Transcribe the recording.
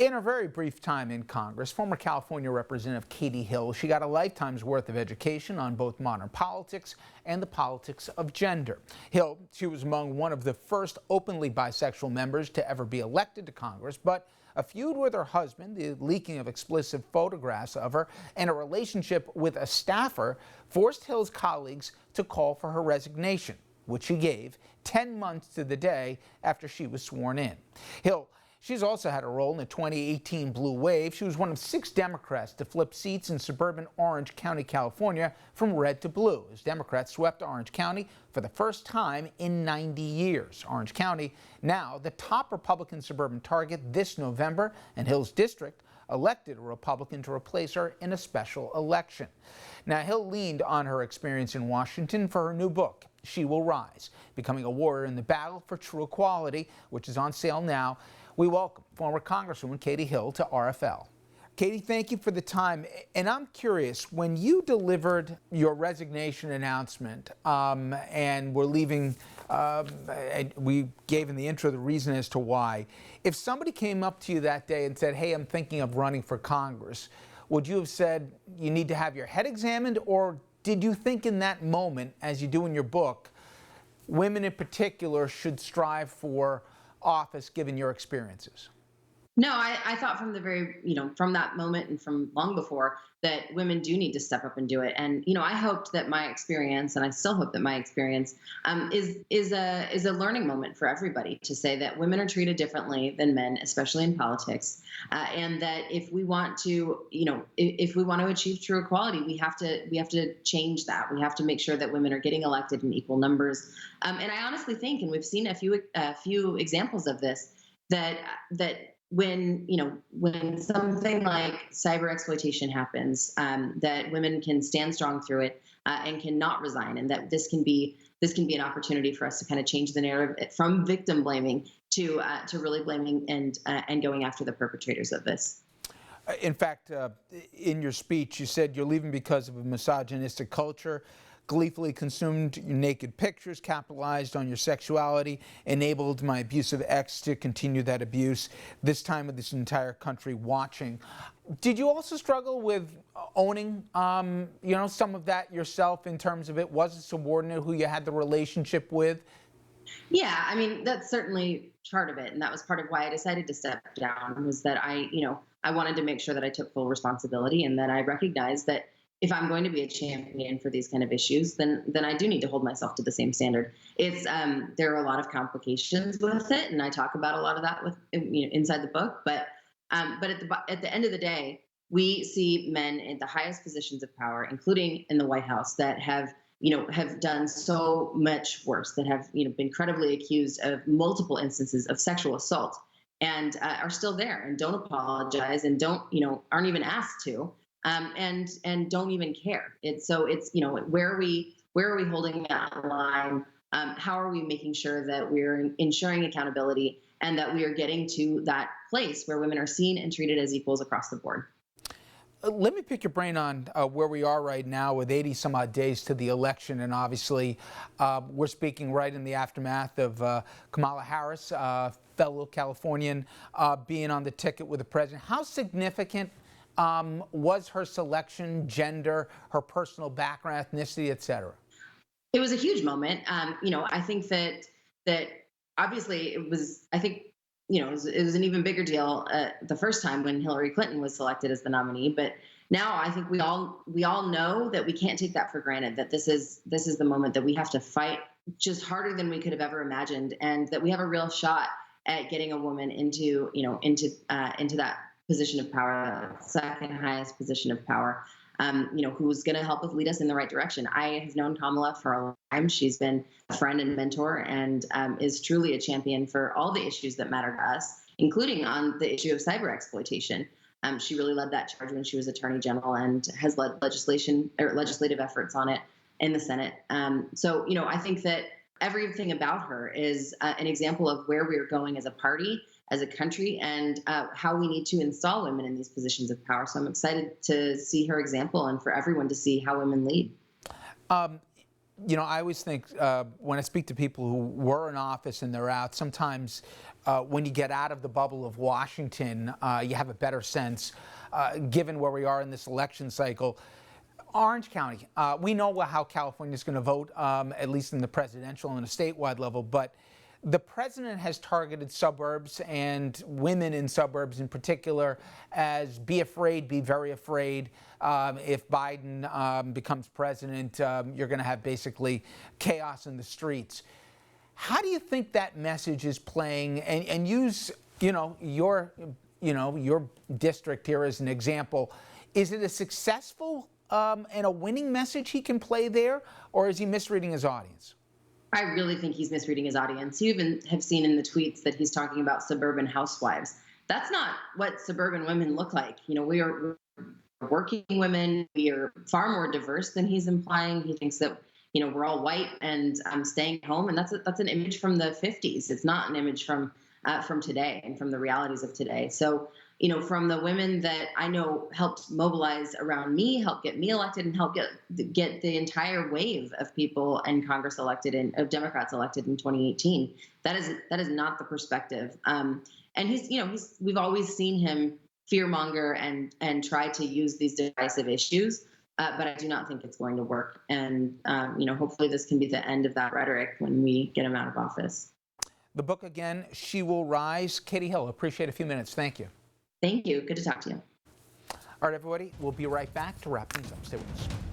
In her very brief time in Congress, former California Representative Katie Hill, she got a lifetime's worth of education on both modern politics and the politics of gender. Hill, she was among one of the first openly bisexual members to ever be elected to Congress, but a feud with her husband, the leaking of explicit photographs of her, and a relationship with a staffer forced Hill's colleagues to call for her resignation, which she gave 10 months to the day after she was sworn in. Hill, she's also had a role in the 2018 blue wave. She was one of 6 Democrats to flip seats in suburban Orange County, California, from red to blue, as Democrats swept Orange County for the first time in 90 years. Orange County, now the top Republican suburban target this November, and Hill's district elected a Republican to replace her in a special election. Now, Hill leaned on her experience in Washington for her new book, She Will Rise, Becoming a Warrior in the Battle for True Equality, which is on sale now. We welcome former Congresswoman Katie Hill to RFL. Katie, thank you for the time. And I'm curious, when you delivered your resignation announcement and were leaving, we gave in the intro the reason as to why. If somebody came up to you that day and said, hey, I'm thinking of running for Congress, would you have said you need to have your head examined? Or did you think in that moment, as you do in your book, women in particular should strive for office given your experiences? No, I thought from the very, from that moment and from long before that women do need to step up and do it. And, I hoped that my experience, and I still hope that my experience is a learning moment for everybody to say that women are treated differently than men, especially in politics. And that if we want to, if we want to achieve true equality, we have to change that. We have to make sure that women are getting elected in equal numbers. And I honestly think, and we've seen a few examples of this, that when something like cyber exploitation happens, that women can stand strong through it and cannot resign, and that this can be an opportunity for us to kind of change the narrative from victim blaming to really blaming and going after the perpetrators of this. In fact, in your speech, you said you're leaving because of a misogynistic culture, gleefully consumed your naked pictures, capitalized on your sexuality, enabled my abusive ex to continue that abuse, this time with this entire country watching. Did you also struggle with owning, some of that yourself in terms of it was a subordinate who you had the relationship with? Yeah, I mean, that's certainly part of it. And that was part of why I decided to step down, was that I wanted to make sure that I took full responsibility and that I recognized that if I'm going to be a champion for these kind of issues, then I do need to hold myself to the same standard. It's there are a lot of complications with it, and I talk about a lot of that with inside the book. But at the end of the day, we see men in the highest positions of power, including in the White House, that have done so much worse, that have been credibly accused of multiple instances of sexual assault, and are still there and don't apologize and aren't even asked to. And don't even care. It's where are we holding that line? How are we making sure that we're ensuring accountability and that we are getting to that place where women are seen and treated as equals across the board? Let me pick your brain on where we are right now with 80 some odd days to the election, and obviously we're speaking right in the aftermath of Kamala Harris, fellow Californian, being on the ticket with the president. How significant was her selection, gender, her personal background, ethnicity, et cetera? It was a huge moment. I think that obviously it was, it was an even bigger deal the first time when Hillary Clinton was selected as the nominee. But now I think we all know that we can't take that for granted, that this is the moment that we have to fight just harder than we could have ever imagined, and that we have a real shot at getting a woman into that position of power, second highest position of power, who's going to help us lead us in the right direction. I have known Kamala for a long time. She's been a friend and mentor, and is truly a champion for all the issues that matter to us, including on the issue of cyber exploitation. She really led that charge when she was Attorney General and has led legislative efforts on it in the Senate. I think that everything about her is an example of where we're going as a party, as a country, and how we need to install women in these positions of power. So I'm excited to see her example and for everyone to see how women lead. You know, I always think when I speak to people who were in office and they're out, sometimes when you get out of the bubble of Washington, you have a better sense, given where we are in this election cycle. Orange County, we know how California is going to vote, at least in the presidential and a statewide level, but the president has targeted suburbs and women in suburbs in particular as be afraid, be very afraid. If Biden becomes president, you're going to have basically chaos in the streets. How do you think that message is playing? And use, your district here as an example. Is it a successful and a winning message he can play there, or is he misreading his audience? I really think he's misreading his audience. You even have seen in the tweets that he's talking about suburban housewives. That's not what suburban women look like. We are working women. We are far more diverse than he's implying. He thinks that, we're all white and staying home. And that's an image from the 50s. It's not an image from today and from the realities of today. So, from the women that I know helped mobilize around me, helped get me elected, and helped get the entire wave of people in Congress elected of Democrats elected in 2018. That is not the perspective. And we've always seen him fearmonger and try to use these divisive issues. But I do not think it's going to work. And hopefully this can be the end of that rhetoric when we get him out of office. The book again, She Will Rise. Katie Hill, appreciate a few minutes. Thank you. Thank you. Good to talk to you. All right, everybody, we'll be right back to wrap things up. Stay with us.